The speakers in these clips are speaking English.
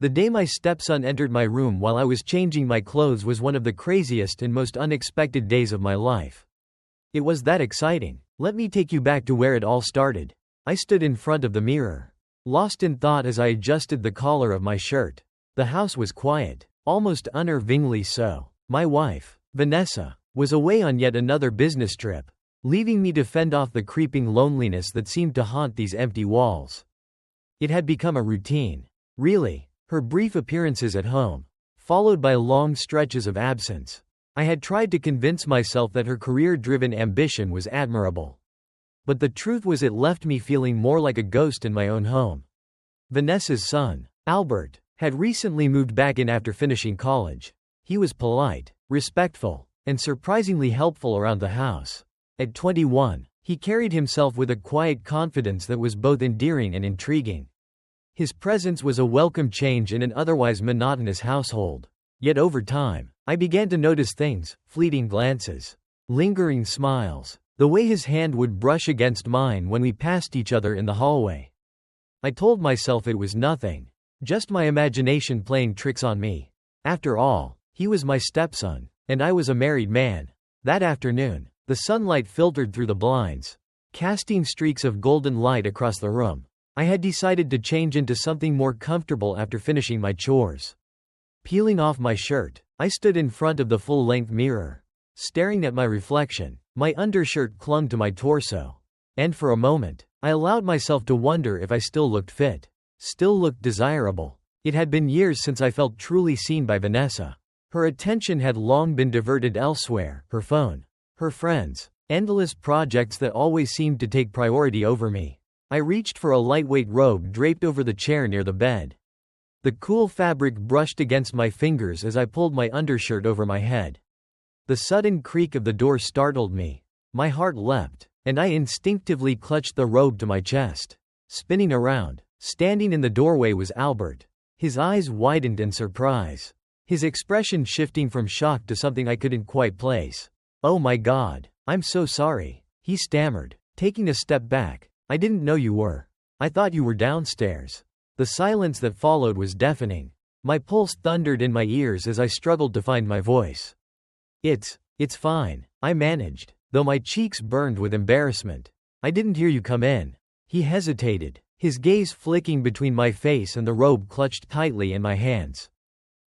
The day my stepson entered my room while I was changing my clothes was one of the craziest and most unexpected days of my life. It was that exciting. Let me take you back to where it all started. I stood in front of the mirror, lost in thought as I adjusted the collar of my shirt. The house was quiet, almost unnervingly so. My wife, Vanessa, was away on yet another business trip, leaving me to fend off the creeping loneliness that seemed to haunt these empty walls. It had become a routine. Really, her brief appearances at home, followed by long stretches of absence. I had tried to convince myself that her career-driven ambition was admirable. But the truth was it left me feeling more like a ghost in my own home. Vanessa's son, Albert, had recently moved back in after finishing college. He was polite, respectful, and surprisingly helpful around the house. At 21, he carried himself with a quiet confidence that was both endearing and intriguing. His presence was a welcome change in an otherwise monotonous household. Yet over time, I began to notice things: fleeting glances, lingering smiles, the way his hand would brush against mine when we passed each other in the hallway. I told myself it was nothing, just my imagination playing tricks on me. After all, he was my stepson, and I was a married man. That afternoon, the sunlight filtered through the blinds, casting streaks of golden light across the room. I had decided to change into something more comfortable after finishing my chores. Peeling off my shirt, I stood in front of the full-length mirror, staring at my reflection. My undershirt clung to my torso, and for a moment, I allowed myself to wonder if I still looked fit, still looked desirable. It had been years since I felt truly seen by Vanessa. Her attention had long been diverted elsewhere: her phone, her friends, endless projects that always seemed to take priority over me. I reached for a lightweight robe draped over the chair near the bed. The cool fabric brushed against my fingers as I pulled my undershirt over my head. The sudden creak of the door startled me. My heart leapt, and I instinctively clutched the robe to my chest. Spinning around, standing in the doorway, was Albert. His eyes widened in surprise, his expression shifting from shock to something I couldn't quite place. "Oh my God, I'm so sorry," he stammered, taking a step back. "I didn't know you were. I thought you were downstairs." The silence that followed was deafening. My pulse thundered in my ears as I struggled to find my voice. It's fine," I managed, though my cheeks burned with embarrassment. "I didn't hear you come in." He hesitated, his gaze flicking between my face and the robe clutched tightly in my hands.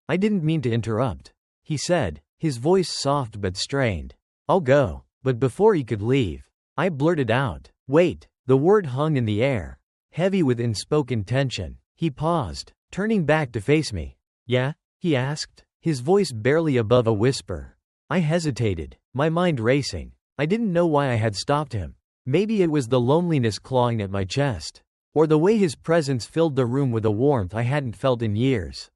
"I didn't mean to interrupt," he said, his voice soft but strained. "I'll go." But before he could leave, I blurted out, "Wait." The word hung in the air, heavy with unspoken tension. He paused, turning back to face me. "Yeah?" he asked, his voice barely above a whisper. I hesitated, my mind racing. I didn't know why I had stopped him. Maybe it was the loneliness clawing at my chest, or the way his presence filled the room with a warmth I hadn't felt in years.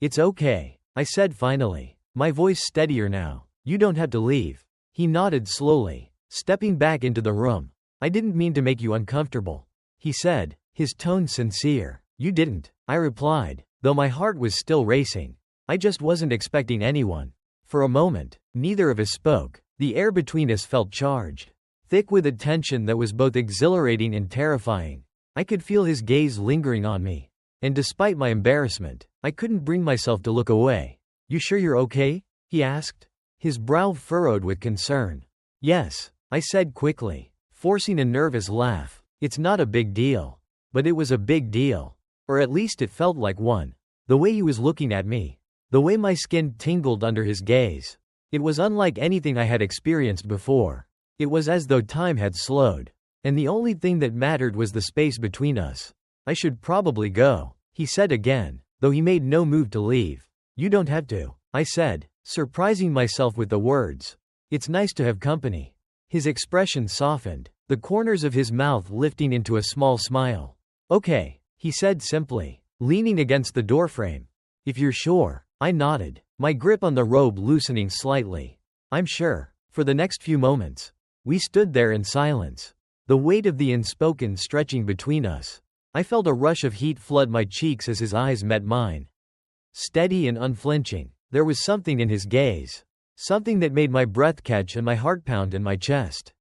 "It's okay," I said finally, my voice steadier now. "You don't have to leave." He nodded slowly, stepping back into the room. "I didn't mean to make you uncomfortable," he said, his tone sincere. "You didn't," I replied, though my heart was still racing. "I just wasn't expecting anyone." For a moment, neither of us spoke. The air between us felt charged, thick with a tension that was both exhilarating and terrifying. I could feel his gaze lingering on me, and despite my embarrassment, I couldn't bring myself to look away. "You sure you're okay?" he asked, his brow furrowed with concern. "Yes," I said quickly, forcing a nervous laugh. "It's not a big deal." But it was a big deal. Or at least it felt like one. The way he was looking at me, the way my skin tingled under his gaze. It was unlike anything I had experienced before. It was as though time had slowed, and the only thing that mattered was the space between us. "I should probably go," he said again, though he made no move to leave. "You don't have to," I said, surprising myself with the words. "It's nice to have company." His expression softened, the corners of his mouth lifting into a small smile. "Okay," he said simply, leaning against the doorframe. "If you're sure." I nodded, my grip on the robe loosening slightly. "I'm sure." For the next few moments, we stood there in silence, the weight of the unspoken stretching between us. I felt a rush of heat flood my cheeks as his eyes met mine. Steady and unflinching, there was something in his gaze, something that made my breath catch and my heart pound in my chest.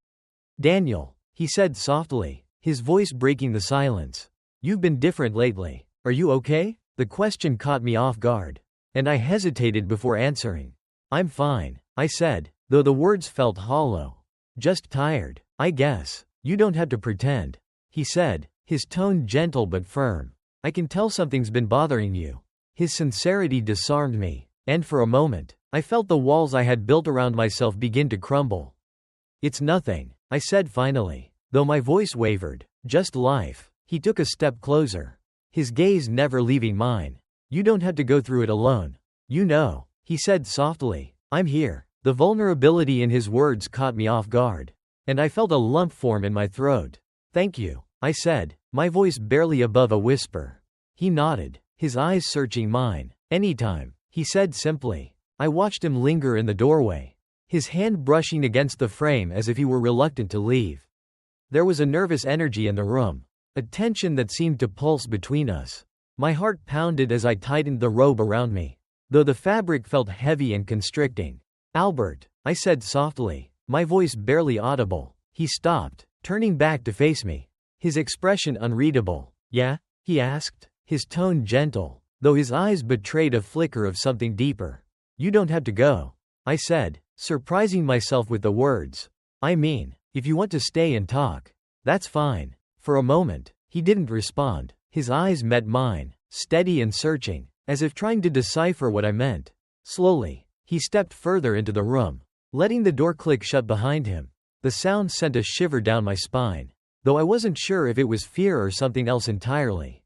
"Daniel," he said softly, his voice breaking the silence. "You've been different lately. Are you okay?" The question caught me off guard, and I hesitated before answering. I'm fine, I said, though the words felt hollow. Just tired, I guess. You don't have to pretend, he said, his tone gentle but firm. I can tell something's been bothering you. His sincerity disarmed me, and for a moment, I felt the walls I had built around myself begin to crumble. It's nothing, I said finally, though my voice wavered. Just life. He took a step closer, his gaze never leaving mine. You don't have to go through it alone. You know, he said softly. I'm here. The vulnerability in his words caught me off guard, and I felt a lump form in my throat. Thank you, I said, my voice barely above a whisper. He nodded, his eyes searching mine. Anytime, he said simply. I watched him linger in the doorway, his hand brushing against the frame as if he were reluctant to leave. There was a nervous energy in the room, a tension that seemed to pulse between us. My heart pounded as I tightened the robe around me, though the fabric felt heavy and constricting. Albert, I said softly, my voice barely audible. He stopped, turning back to face me, his expression unreadable. Yeah? He asked, his tone gentle, though his eyes betrayed a flicker of something deeper. You don't have to go, I said, surprising myself with the words. I mean, if you want to stay and talk, that's fine. For a moment, he didn't respond. His eyes met mine, steady and searching, as if trying to decipher what I meant. Slowly, he stepped further into the room, letting the door click shut behind him. The sound sent a shiver down my spine, though I wasn't sure if it was fear or something else entirely.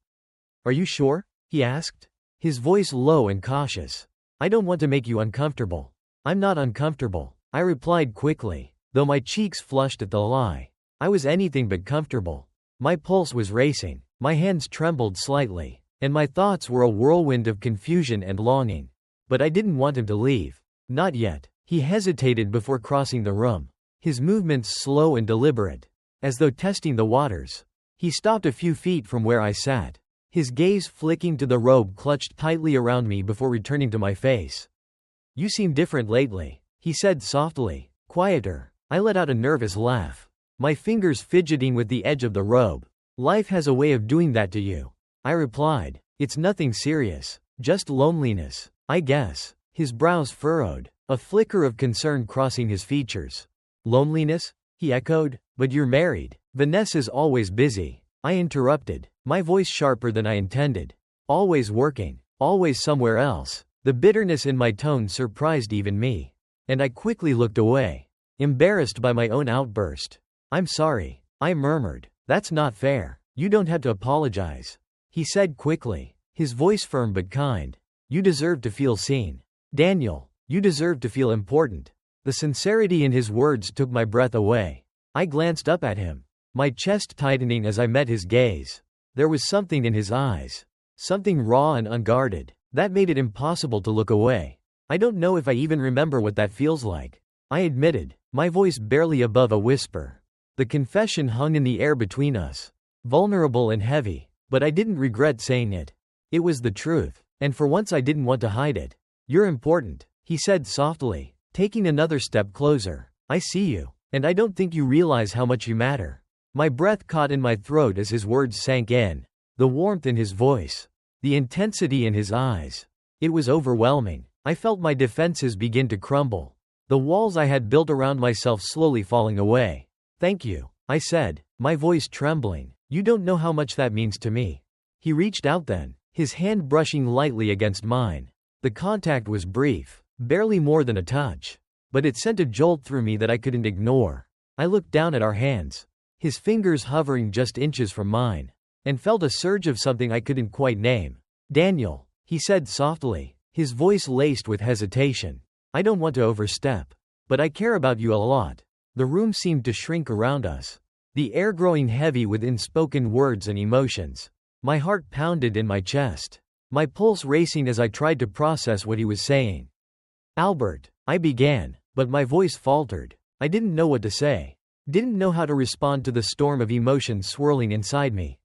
Are you sure? He asked, his voice low and cautious. I don't want to make you uncomfortable. I'm not uncomfortable, I replied quickly, though my cheeks flushed at the lie. I was anything but comfortable. My pulse was racing, my hands trembled slightly, and my thoughts were a whirlwind of confusion and longing. But I didn't want him to leave. Not yet. He hesitated before crossing the room, his movements slow and deliberate, as though testing the waters. He stopped a few feet from where I sat, his gaze flicking to the robe clutched tightly around me before returning to my face. You seem different lately, he said softly, quieter. I let out a nervous laugh, my fingers fidgeting with the edge of the robe. Life has a way of doing that to you, I replied. It's nothing serious, just loneliness, I guess. His brows furrowed, a flicker of concern crossing his features. Loneliness? He echoed. But you're married. Vanessa's always busy, I interrupted, my voice sharper than I intended. Always working, always somewhere else. The bitterness in my tone surprised even me, and I quickly looked away, embarrassed by my own outburst. I'm sorry, I murmured. That's not fair. You don't have to apologize, he said quickly, his voice firm but kind. You deserve to feel seen. Daniel, you deserve to feel important. The sincerity in his words took my breath away. I glanced up at him, my chest tightening as I met his gaze. There was something in his eyes, something raw and unguarded, that made it impossible to look away. I don't know if I even remember what that feels like, I admitted, my voice barely above a whisper. The confession hung in the air between us, vulnerable and heavy, but I didn't regret saying it. It was the truth, and for once I didn't want to hide it. You're important, he said softly, taking another step closer. I see you, and I don't think you realize how much you matter. My breath caught in my throat as his words sank in, the warmth in his voice, the intensity in his eyes. It was overwhelming. I felt my defenses begin to crumble, the walls I had built around myself slowly falling away. Thank you, I said, my voice trembling. You don't know how much that means to me. He reached out then, his hand brushing lightly against mine. The contact was brief, barely more than a touch, but it sent a jolt through me that I couldn't ignore. I looked down at our hands, his fingers hovering just inches from mine, and felt a surge of something I couldn't quite name. Daniel, he said softly, his voice laced with hesitation. I don't want to overstep, but I care about you a lot. The room seemed to shrink around us, the air growing heavy with unspoken words and emotions. My heart pounded in my chest, my pulse racing as I tried to process what he was saying. Albert, I began, but my voice faltered. I didn't know what to say, didn't know how to respond to the storm of emotions swirling inside me.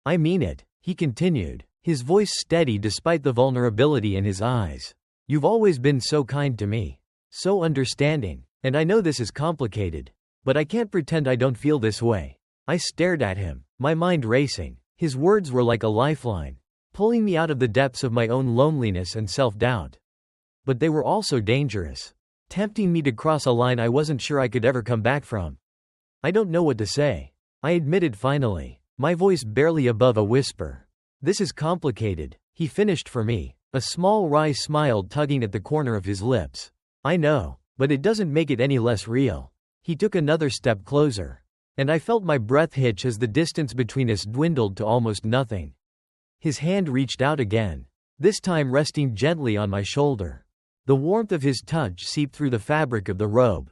I mean it, he continued, his voice steady despite the vulnerability in his eyes. You've always been so kind to me, so understanding, and I know this is complicated, but I can't pretend I don't feel this way. I stared at him, my mind racing. His words were like a lifeline, pulling me out of the depths of my own loneliness and self-doubt. But they were also dangerous, tempting me to cross a line I wasn't sure I could ever come back from. "I don't know what to say," I admitted finally, my voice barely above a whisper. "This is complicated," he finished for me, a small wry smile tugging at the corner of his lips. "I know, but it doesn't make it any less real." He took another step closer, and I felt my breath hitch as the distance between us dwindled to almost nothing. His hand reached out again, this time resting gently on my shoulder. The warmth of his touch seeped through the fabric of the robe,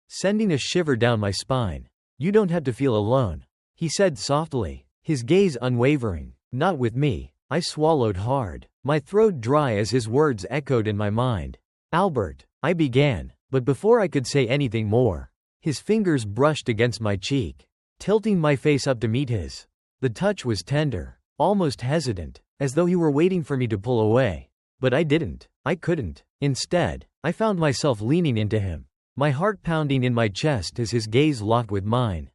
sending a shiver down my spine. "You don't have to feel alone," he said softly, his gaze unwavering. "Not with me." I swallowed hard, my throat dry as his words echoed in my mind. "Albert," I began, but before I could say anything more, his fingers brushed against my cheek, tilting my face up to meet his. The touch was tender, almost hesitant, as though he were waiting for me to pull away. But I didn't. I couldn't. Instead, I found myself leaning into him, my heart pounding in my chest as his gaze locked with mine.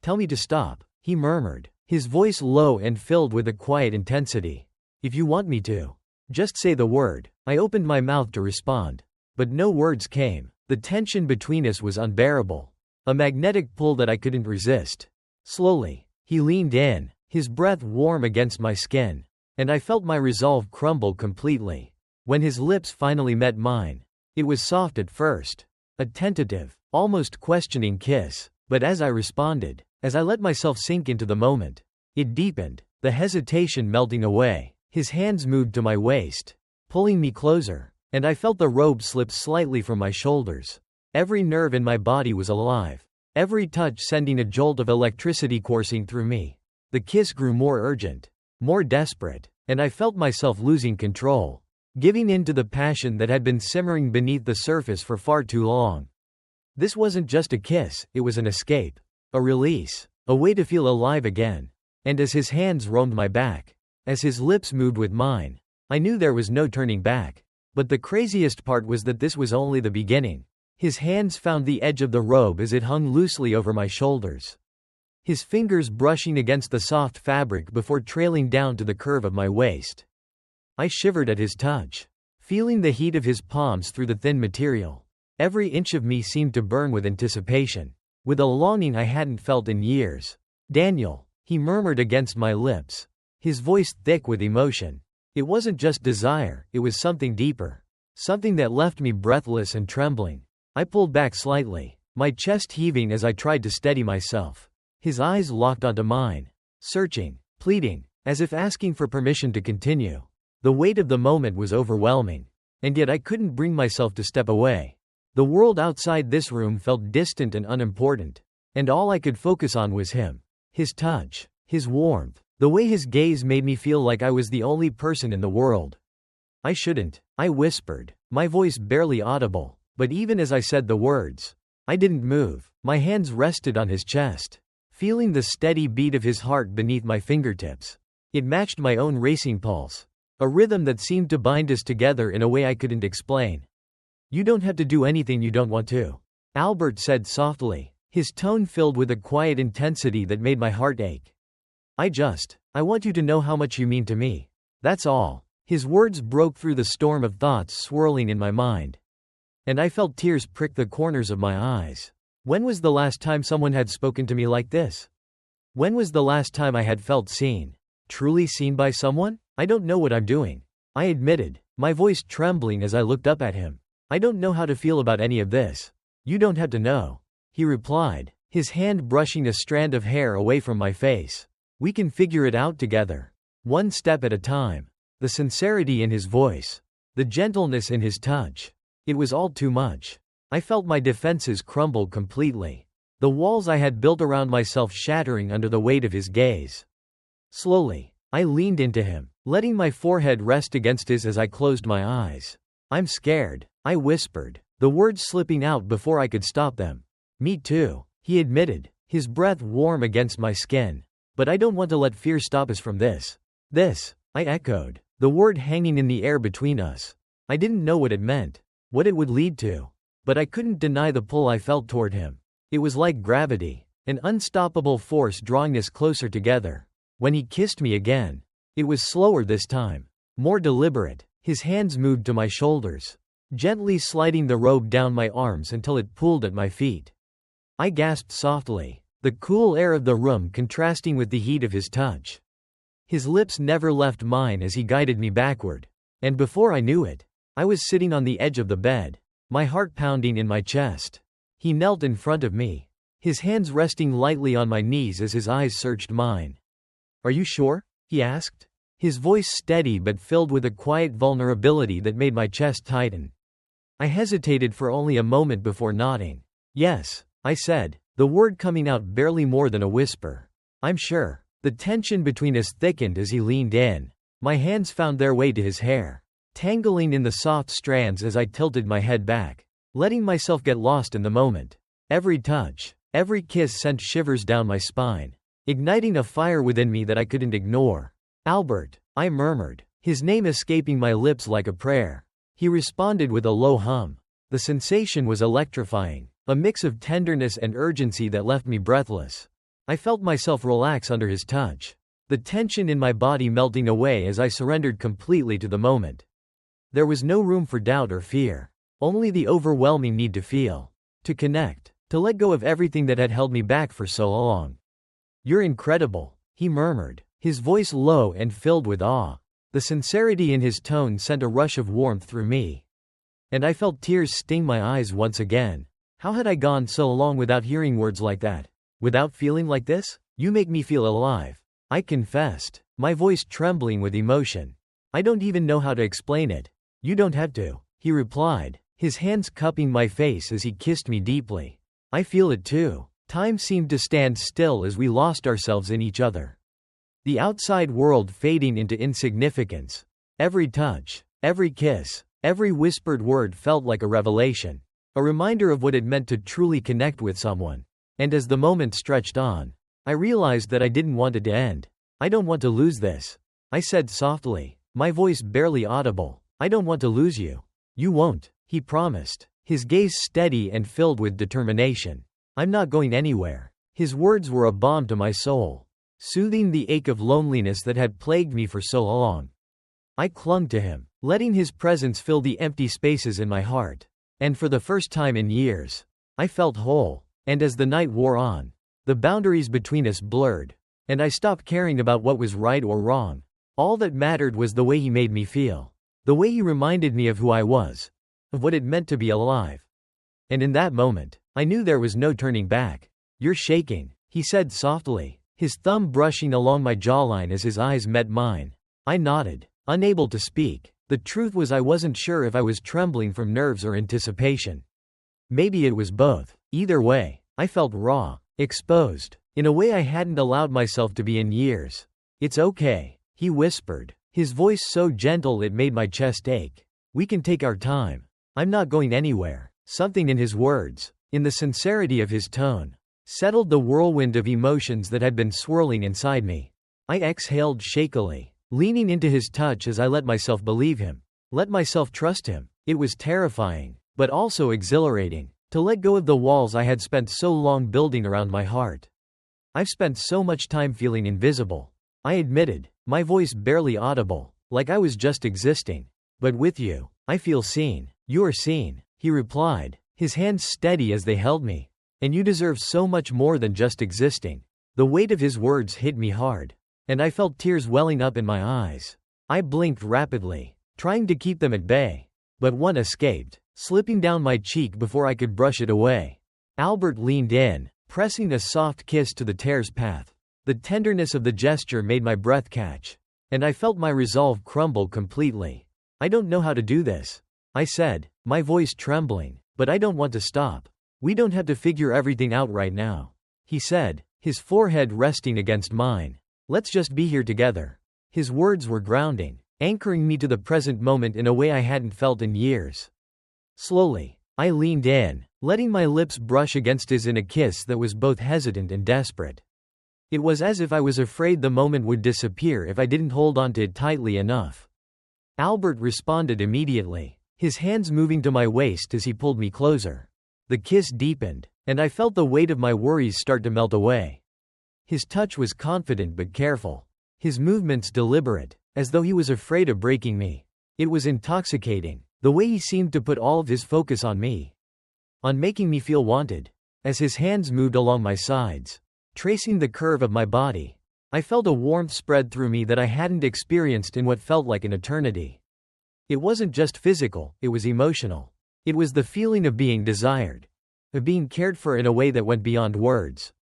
"Tell me to stop," he murmured, his voice low and filled with a quiet intensity. "If you want me to. Just say the word." I opened my mouth to respond, but no words came. The tension between us was unbearable, a magnetic pull that I couldn't resist. Slowly, he leaned in, his breath warm against my skin, and I felt my resolve crumble completely. When his lips finally met mine, it was soft at first, a tentative, almost questioning kiss, but as I responded, as I let myself sink into the moment, it deepened, the hesitation melting away. His hands moved to my waist, pulling me closer, and I felt the robe slip slightly from my shoulders. Every nerve in my body was alive, every touch sending a jolt of electricity coursing through me. The kiss grew more urgent, more desperate, and I felt myself losing control, giving in to the passion that had been simmering beneath the surface for far too long. This wasn't just a kiss, it was an escape, a release, a way to feel alive again. And as his hands roamed my back, as his lips moved with mine, I knew there was no turning back. But the craziest part was that this was only the beginning. His hands found the edge of the robe as it hung loosely over my shoulders, his fingers brushing against the soft fabric before trailing down to the curve of my waist. I shivered at his touch, feeling the heat of his palms through the thin material. Every inch of me seemed to burn with anticipation, with a longing I hadn't felt in years. "Daniel," he murmured against my lips, his voice thick with emotion. It wasn't just desire, it was something deeper, something that left me breathless and trembling. I pulled back slightly, my chest heaving as I tried to steady myself. His eyes locked onto mine, searching, pleading, as if asking for permission to continue. The weight of the moment was overwhelming, and yet I couldn't bring myself to step away. The world outside this room felt distant and unimportant, and all I could focus on was him. His touch, his warmth, the way his gaze made me feel like I was the only person in the world. "I shouldn't," I whispered, my voice barely audible, but even as I said the words, I didn't move. My hands rested on his chest, feeling the steady beat of his heart beneath my fingertips. It matched my own racing pulse, a rhythm that seemed to bind us together in a way I couldn't explain. "You don't have to do anything you don't want to," Albert said softly, his tone filled with a quiet intensity that made my heart ache. I want you to know how much you mean to me. That's all." His words broke through the storm of thoughts swirling in my mind, and I felt tears prick the corners of my eyes. When was the last time someone had spoken to me like this? When was the last time I had felt seen? Truly seen by someone? "I don't know what I'm doing," I admitted, my voice trembling as I looked up at him. "I don't know how to feel about any of this." "You don't have to know," he replied, his hand brushing a strand of hair away from my face. "We can figure it out together. One step at a time." The sincerity in his voice, the gentleness in his touch. It was all too much. I felt my defenses crumble completely, the walls I had built around myself shattering under the weight of his gaze. Slowly, I leaned into him, letting my forehead rest against his as I closed my eyes. "I'm scared," I whispered, the words slipping out before I could stop them. "Me too," he admitted, his breath warm against my skin. "But I don't want to let fear stop us from this." "This," I echoed, the word hanging in the air between us. I didn't know what it meant, what it would lead to, but I couldn't deny the pull I felt toward him. It was like gravity, an unstoppable force drawing us closer together. When he kissed me again, It was slower this time. More deliberate. His hands moved to my shoulders, gently sliding the robe down my arms until it pooled at my feet. I gasped softly, the cool air of the room contrasting with the heat of his touch. His lips never left mine as he guided me backward. And before I knew it, I was sitting on the edge of the bed, my heart pounding in my chest. He knelt in front of me, his hands resting lightly on my knees as his eyes searched mine. "Are you sure?" he asked, his voice steady but filled with a quiet vulnerability that made my chest tighten. I hesitated for only a moment before nodding. "Yes," I said, the word coming out barely more than a whisper. "I'm sure." The tension between us thickened as he leaned in. My hands found their way to his hair, tangling in the soft strands as I tilted my head back, letting myself get lost in the moment. Every touch, every kiss sent shivers down my spine, igniting a fire within me that I couldn't ignore. "Albert," I murmured, his name escaping my lips like a prayer. He responded with a low hum. The sensation was electrifying, a mix of tenderness and urgency that left me breathless. I felt myself relax under his touch, the tension in my body melting away as I surrendered completely to the moment. There was no room for doubt or fear, only the overwhelming need to feel, to connect, to let go of everything that had held me back for so long. "You're incredible," he murmured, his voice low and filled with awe. The sincerity in his tone sent a rush of warmth through me, and I felt tears sting my eyes once again. How had I gone so long without hearing words like that? Without feeling like this? "You make me feel alive," I confessed, my voice trembling with emotion. "I don't even know how to explain it." "You don't have to," he replied, his hands cupping my face as he kissed me deeply. "I feel it too." Time seemed to stand still as we lost ourselves in each other, the outside world fading into insignificance. Every touch, every kiss, every whispered word felt like a revelation, a reminder of what it meant to truly connect with someone. And as the moment stretched on, I realized that I didn't want it to end. "I don't want to lose this," I said softly, my voice barely audible. "I don't want to lose you." "You won't," he promised, his gaze steady and filled with determination. "I'm not going anywhere." His words were a balm to my soul, soothing the ache of loneliness that had plagued me for so long. I clung to him, letting his presence fill the empty spaces in my heart. And for the first time in years, I felt whole. And as the night wore on, the boundaries between us blurred, and I stopped caring about what was right or wrong. All that mattered was the way he made me feel, the way he reminded me of who I was, of what it meant to be alive. And in that moment, I knew there was no turning back. "You're shaking," he said softly, his thumb brushing along my jawline as his eyes met mine. I nodded, unable to speak. The truth was I wasn't sure if I was trembling from nerves or anticipation. Maybe it was both. Either way, I felt raw, exposed, in a way I hadn't allowed myself to be in years. "It's okay," he whispered, his voice so gentle it made my chest ache. "We can take our time. I'm not going anywhere." Something in his words, in the sincerity of his tone, settled the whirlwind of emotions that had been swirling inside me. I exhaled shakily, leaning into his touch as I let myself believe him, let myself trust him. It was terrifying, but also exhilarating, to let go of the walls I had spent so long building around my heart. "I've spent so much time feeling invisible," I admitted, my voice barely audible, like I was just existing. "But with you, I feel seen." "You're seen," he replied, his hands steady as they held me. "And you deserve so much more than just existing." The weight of his words hit me hard, and I felt tears welling up in my eyes. I blinked rapidly, trying to keep them at bay, but one escaped, slipping down my cheek before I could brush it away. Albert leaned in, pressing a soft kiss to the tear's path. The tenderness of the gesture made my breath catch, and I felt my resolve crumble completely. "I don't know how to do this," I said, my voice trembling, "but I don't want to stop. We don't have to figure everything out right now," he said, his forehead resting against mine. "Let's just be here together." His words were grounding, anchoring me to the present moment in a way I hadn't felt in years. Slowly, I leaned in, letting my lips brush against his in a kiss that was both hesitant and desperate. It was as if I was afraid the moment would disappear if I didn't hold on to it tightly enough. Albert responded immediately, his hands moving to my waist as he pulled me closer. The kiss deepened, and I felt the weight of my worries start to melt away. His touch was confident but careful, his movements deliberate, as though he was afraid of breaking me. It was intoxicating, the way he seemed to put all of his focus on me, on making me feel wanted. As his hands moved along my sides, tracing the curve of my body, I felt a warmth spread through me that I hadn't experienced in what felt like an eternity. It wasn't just physical, it was emotional. It was the feeling of being desired, of being cared for in a way that went beyond words.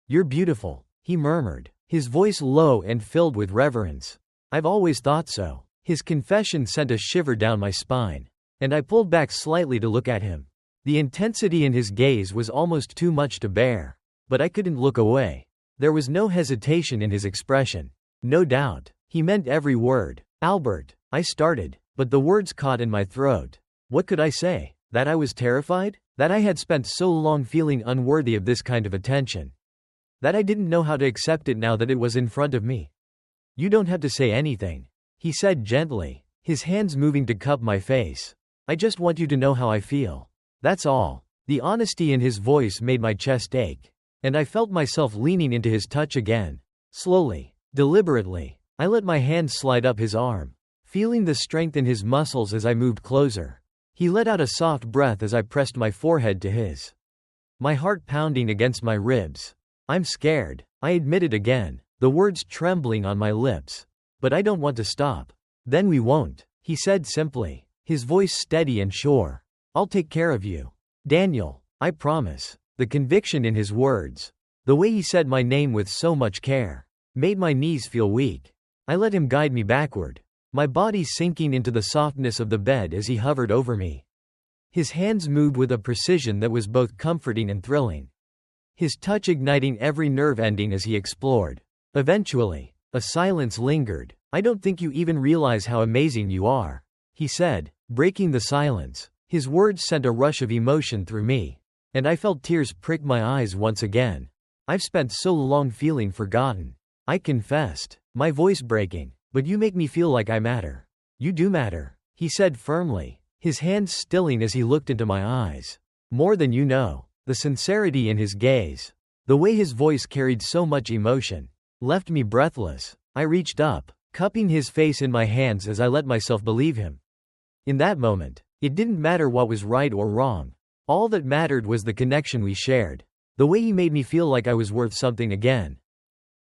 "You're beautiful," he murmured, his voice low and filled with reverence. "I've always thought so." His confession sent a shiver down my spine, and I pulled back slightly to look at him. The intensity in his gaze was almost too much to bear, but I couldn't look away. There was no hesitation in his expression, no doubt. He meant every word. "Albert," I started, but the words caught in my throat. What could I say? That I was terrified? That I had spent so long feeling unworthy of this kind of attention? That I didn't know how to accept it now that it was in front of me? "You don't have to say anything," he said gently, his hands moving to cup my face. "I just want you to know how I feel. That's all." The honesty in his voice made my chest ache, and I felt myself leaning into his touch again. Slowly, deliberately, I let my hand slide up his arm, feeling the strength in his muscles as I moved closer. He let out a soft breath as I pressed my forehead to his, my heart pounding against my ribs. "I'm scared," I admitted again, the words trembling on my lips. "But I don't want to stop." "Then we won't," he said simply, his voice steady and sure. "I'll take care of you, Daniel, I promise." The conviction in his words, the way he said my name with so much care, made my knees feel weak. I let him guide me backward, my body sinking into the softness of the bed as he hovered over me. His hands moved with a precision that was both comforting and thrilling, his touch igniting every nerve ending as he explored. Eventually, a silence lingered. "I don't think you even realize how amazing you are," he said, breaking the silence. His words sent a rush of emotion through me, and I felt tears prick my eyes once again. "I've spent so long feeling forgotten," I confessed, my voice breaking. "But you make me feel like I matter." "You do matter," he said firmly, his hands stilling as he looked into my eyes. "More than you know." The sincerity in his gaze, the way his voice carried so much emotion, left me breathless. I reached up, cupping his face in my hands as I let myself believe him. In that moment, it didn't matter what was right or wrong. All that mattered was the connection we shared, the way he made me feel like I was worth something again.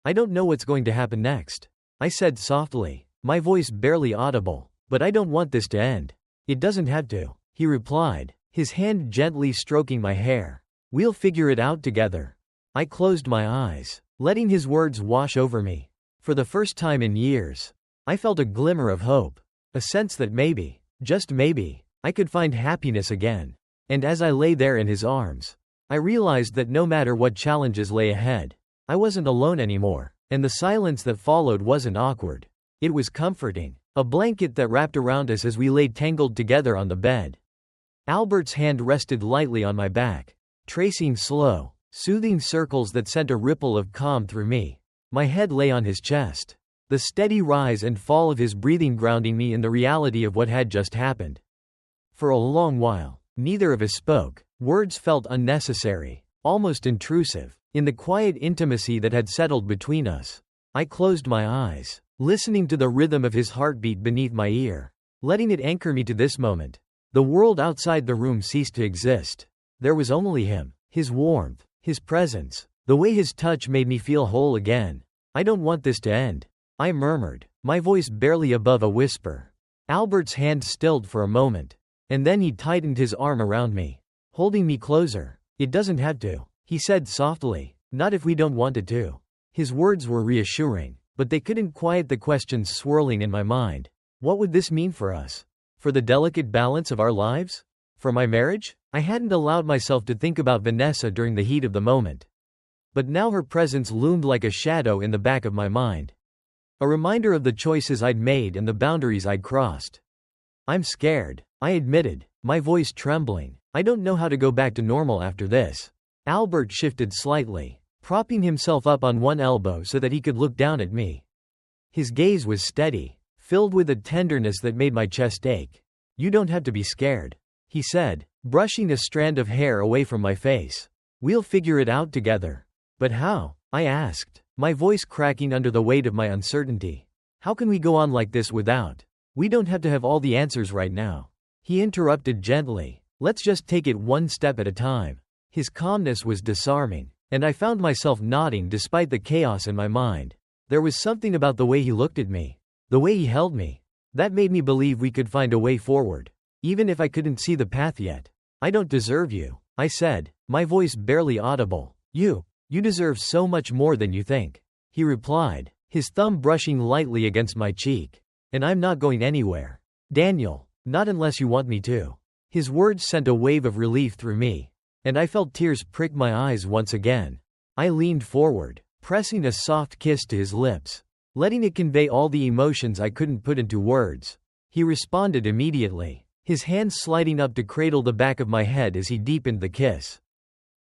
"I don't know what's going to happen next," I said softly, my voice barely audible, "but I don't want this to end." "It doesn't have to," he replied, his hand gently stroking my hair. "We'll figure it out together." I closed my eyes, letting his words wash over me. For the first time in years, I felt a glimmer of hope, a sense that maybe, just maybe, I could find happiness again. And as I lay there in his arms, I realized that no matter what challenges lay ahead, I wasn't alone anymore, and the silence that followed wasn't awkward. It was comforting, a blanket that wrapped around us as we lay tangled together on the bed. Albert's hand rested lightly on my back, tracing slow, soothing circles that sent a ripple of calm through me. My head lay on his chest, the steady rise and fall of his breathing grounding me in the reality of what had just happened. For a long while, neither of us spoke. Words felt unnecessary, almost intrusive, in the quiet intimacy that had settled between us. I closed my eyes, listening to the rhythm of his heartbeat beneath my ear, letting it anchor me to this moment. The world outside the room ceased to exist. There was only him, his warmth, his presence, the way his touch made me feel whole again. "I don't want this to end," I murmured, my voice barely above a whisper. Albert's hand stilled for a moment, and then he tightened his arm around me, holding me closer. "It doesn't have to," he said softly, "not if we don't want it to." His words were reassuring, but they couldn't quiet the questions swirling in my mind. What would this mean for us? For the delicate balance of our lives? For my marriage? I hadn't allowed myself to think about Vanessa during the heat of the moment. But now her presence loomed like a shadow in the back of my mind. A reminder of the choices I'd made and the boundaries I'd crossed. "I'm scared," I admitted, my voice trembling. "I don't know how to go back to normal after this." Albert shifted slightly, propping himself up on one elbow so that he could look down at me. His gaze was steady, filled with a tenderness that made my chest ache. "You don't have to be scared," he said, brushing a strand of hair away from my face. "We'll figure it out together." "But how?" I asked, my voice cracking under the weight of my uncertainty. How can we go on like this without? We don't have to have all the answers right now. He interrupted gently. Let's just take it one step at a time. His calmness was disarming, and I found myself nodding despite the chaos in my mind. There was something about the way he looked at me, the way he held me, that made me believe we could find a way forward, even if I couldn't see the path yet. I don't deserve you, I said, my voice barely audible. You deserve so much more than you think, he replied, his thumb brushing lightly against my cheek. And I'm not going anywhere, Daniel, not unless you want me to. His words sent a wave of relief through me, and I felt tears prick my eyes once again. I leaned forward, pressing a soft kiss to his lips, letting it convey all the emotions I couldn't put into words. He responded immediately, his hand sliding up to cradle the back of my head as he deepened the kiss.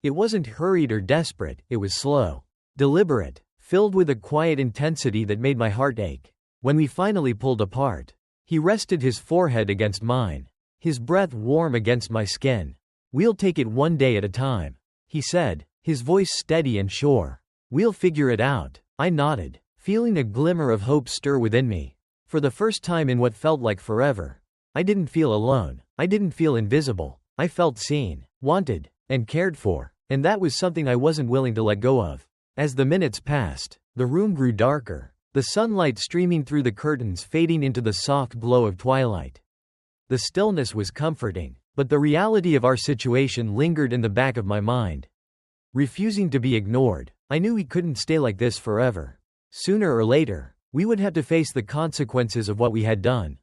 It wasn't hurried or desperate, it was slow, deliberate, filled with a quiet intensity that made my heart ache. When we finally pulled apart, he rested his forehead against mine, his breath warm against my skin. We'll take it one day at a time, he said, his voice steady and sure. We'll figure it out. I nodded, feeling a glimmer of hope stir within me. For the first time in what felt like forever, I didn't feel alone. I didn't feel invisible. I felt seen, wanted, and cared for, and that was something I wasn't willing to let go of. As the minutes passed, the room grew darker, the sunlight streaming through the curtains fading into the soft glow of twilight. The stillness was comforting, but the reality of our situation lingered in the back of my mind. Refusing to be ignored, I knew we couldn't stay like this forever. Sooner or later, we would have to face the consequences of what we had done.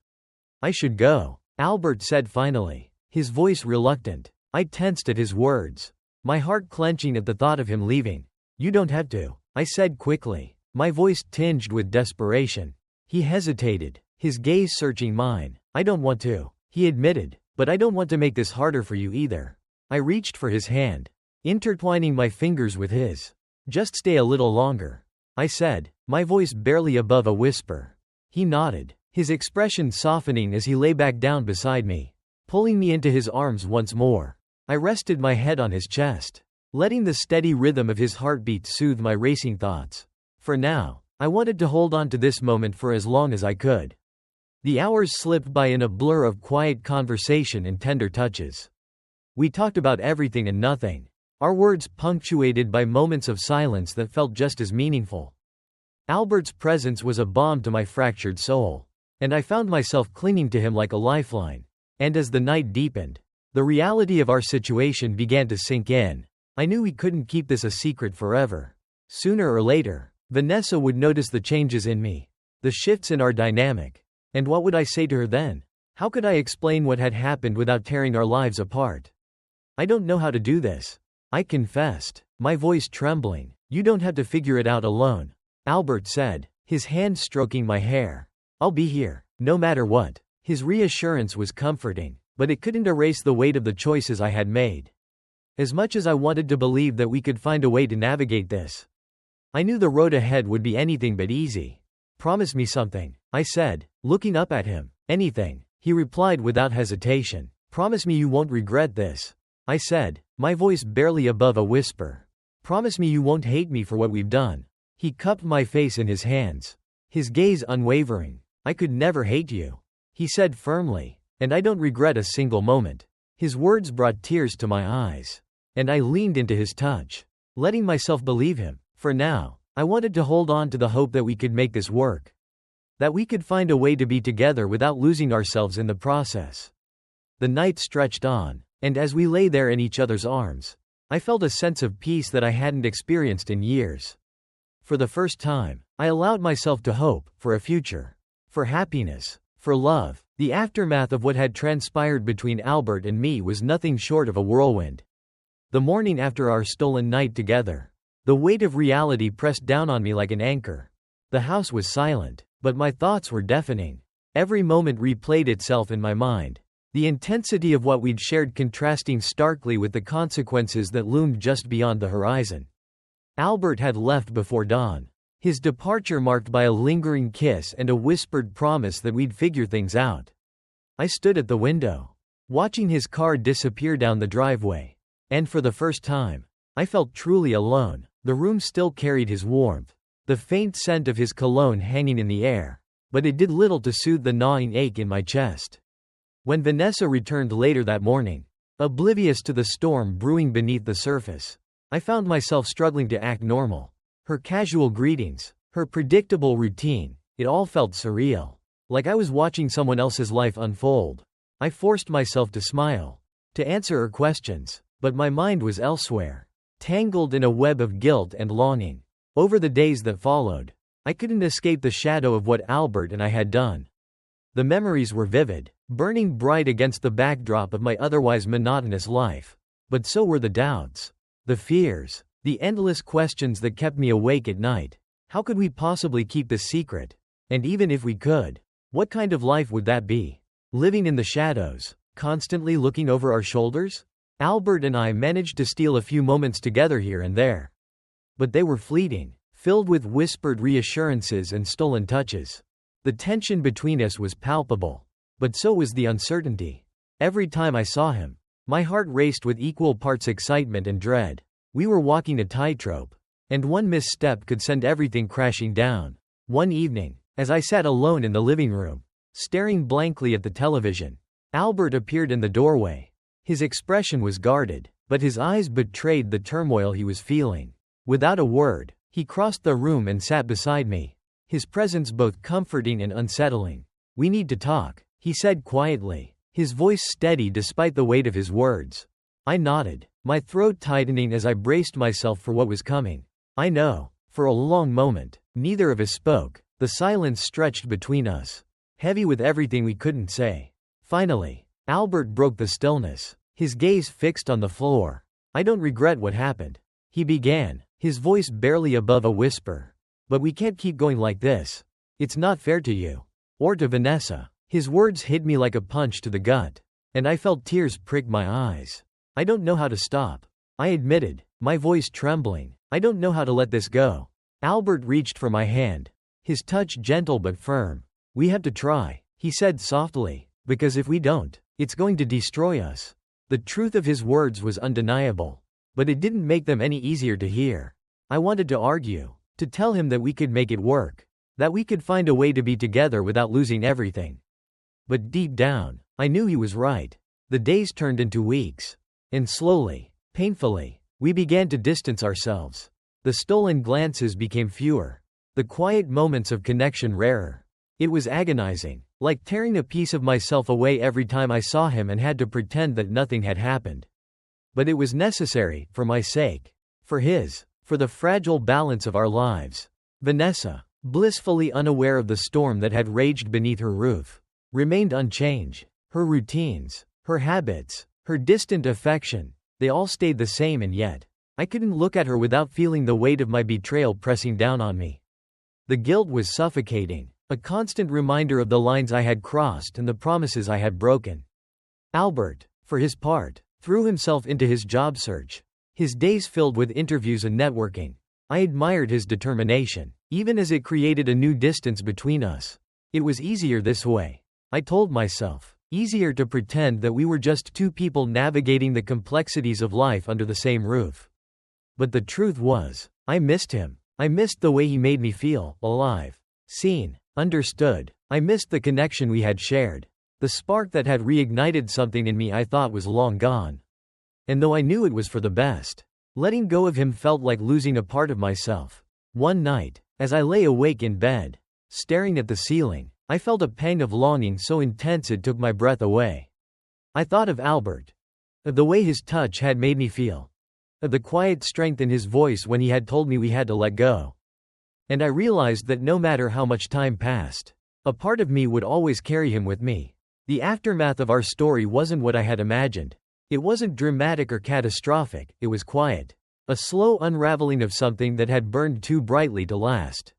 I should go, Albert said finally, his voice reluctant. I tensed at his words, my heart clenching at the thought of him leaving. You don't have to, I said quickly, my voice tinged with desperation. He hesitated, his gaze searching mine. I don't want to, he admitted, but I don't want to make this harder for you either. I reached for his hand, intertwining my fingers with his. Just stay a little longer, I said, my voice barely above a whisper. He nodded, his expression softening as he lay back down beside me, pulling me into his arms once more. I rested my head on his chest, letting the steady rhythm of his heartbeat soothe my racing thoughts. For now, I wanted to hold on to this moment for as long as I could. The hours slipped by in a blur of quiet conversation and tender touches. We talked about everything and nothing, our words punctuated by moments of silence that felt just as meaningful. Albert's presence was a balm to my fractured soul, and I found myself clinging to him like a lifeline. And as the night deepened, the reality of our situation began to sink in. I knew we couldn't keep this a secret forever. Sooner or later, Vanessa would notice the changes in me, the shifts in our dynamic. And what would I say to her then? How could I explain what had happened without tearing our lives apart? I don't know how to do this, I confessed, my voice trembling. You don't have to figure it out alone, Albert said, his hand stroking my hair. I'll be here, no matter what. His reassurance was comforting, but it couldn't erase the weight of the choices I had made. As much as I wanted to believe that we could find a way to navigate this, I knew the road ahead would be anything but easy. Promise me something, I said, looking up at him. Anything, he replied without hesitation. Promise me you won't regret this, I said, my voice barely above a whisper. Promise me you won't hate me for what we've done. He cupped my face in his hands, his gaze unwavering. I could never hate you, he said firmly, and I don't regret a single moment. His words brought tears to my eyes, and I leaned into his touch, letting myself believe him. For now, I wanted to hold on to the hope that we could make this work, that we could find a way to be together without losing ourselves in the process. The night stretched on, and as we lay there in each other's arms, I felt a sense of peace that I hadn't experienced in years. For the first time, I allowed myself to hope for a future, for happiness, for love. The aftermath of what had transpired between Albert and me was nothing short of a whirlwind. The morning after our stolen night together, the weight of reality pressed down on me like an anchor. The house was silent, but my thoughts were deafening. Every moment replayed itself in my mind, the intensity of what we'd shared contrasting starkly with the consequences that loomed just beyond the horizon. Albert had left before dawn, his departure marked by a lingering kiss and a whispered promise that we'd figure things out. I stood at the window, watching his car disappear down the driveway, and for the first time, I felt truly alone. The room still carried his warmth, the faint scent of his cologne hanging in the air. But it did little to soothe the gnawing ache in my chest. When Vanessa returned later that morning, oblivious to the storm brewing beneath the surface, I found myself struggling to act normal. Her casual greetings, her predictable routine, it all felt surreal. Like I was watching someone else's life unfold. I forced myself to smile, to answer her questions, but my mind was elsewhere, tangled in a web of guilt and longing. Over the days that followed, I couldn't escape the shadow of what Albert and I had done. The memories were vivid, burning bright against the backdrop of my otherwise monotonous life. But so were the doubts, the fears, the endless questions that kept me awake at night. How could we possibly keep this secret? And even if we could, what kind of life would that be? Living in the shadows, constantly looking over our shoulders? Albert and I managed to steal a few moments together here and there. But they were fleeting, filled with whispered reassurances and stolen touches. The tension between us was palpable, but so was the uncertainty. Every time I saw him, my heart raced with equal parts excitement and dread. We were walking a tightrope, and one misstep could send everything crashing down. One evening, as I sat alone in the living room, staring blankly at the television, Albert appeared in the doorway. His expression was guarded, but his eyes betrayed the turmoil he was feeling. Without a word, he crossed the room and sat beside me, his presence both comforting and unsettling. "We need to talk," he said quietly, his voice steady despite the weight of his words. I nodded, my throat tightening as I braced myself for what was coming. I know. For a long moment, neither of us spoke. The silence stretched between us, heavy with everything we couldn't say. Finally, Albert broke the stillness, his gaze fixed on the floor. "I don't regret what happened," he began, his voice barely above a whisper. "But we can't keep going like this. It's not fair to you. Or to Vanessa." His words hit me like a punch to the gut, and I felt tears prick my eyes. "I don't know how to stop," I admitted, my voice trembling. "I don't know how to let this go." Albert reached for my hand, his touch gentle but firm. "We have to try," he said softly, "because if we don't, it's going to destroy us." The truth of his words was undeniable, but it didn't make them any easier to hear. I wanted to argue, to tell him that we could make it work, that we could find a way to be together without losing everything. But deep down, I knew he was right. The days turned into weeks, and slowly, painfully, we began to distance ourselves. The stolen glances became fewer, the quiet moments of connection rarer. It was agonizing, like tearing a piece of myself away every time I saw him and had to pretend that nothing had happened. But it was necessary, for my sake, for his, for the fragile balance of our lives. Vanessa, blissfully unaware of the storm that had raged beneath her roof, remained unchanged. Her routines, her habits, her distant affection, they all stayed the same, and yet, I couldn't look at her without feeling the weight of my betrayal pressing down on me. The guilt was suffocating, a constant reminder of the lines I had crossed and the promises I had broken. Albert, for his part, threw himself into his job search, his days filled with interviews and networking. I admired his determination, even as it created a new distance between us. It was easier this way, I told myself. Easier to pretend that we were just two people navigating the complexities of life under the same roof. But the truth was, I missed him. I missed the way he made me feel alive, seen, understood. I missed the connection we had shared, the spark that had reignited something in me I thought was long gone. And though I knew it was for the best, letting go of him felt like losing a part of myself. One night, as I lay awake in bed, staring at the ceiling, I felt a pang of longing so intense it took my breath away. I thought of Albert, of the way his touch had made me feel, of the quiet strength in his voice when he had told me we had to let go. And I realized that no matter how much time passed, a part of me would always carry him with me. The aftermath of our story wasn't what I had imagined. It wasn't dramatic or catastrophic, it was quiet. A slow unraveling of something that had burned too brightly to last.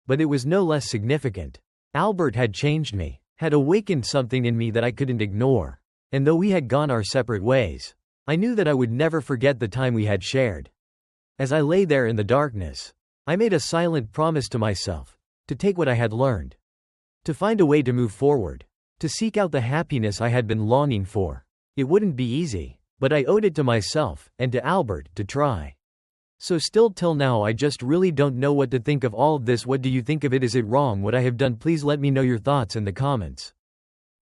But it was no less significant. Albert had changed me, had awakened something in me that I couldn't ignore. And though we had gone our separate ways, I knew that I would never forget the time we had shared. As I lay there in the darkness, I made a silent promise to myself, to take what I had learned, to find a way to move forward, to seek out the happiness I had been longing for. It wouldn't be easy, but I owed it to myself, and to Albert, to try. So still till now I just really don't know what to think of all of this. What do you think of it? Is it wrong what I have done? Please let me know your thoughts in the comments.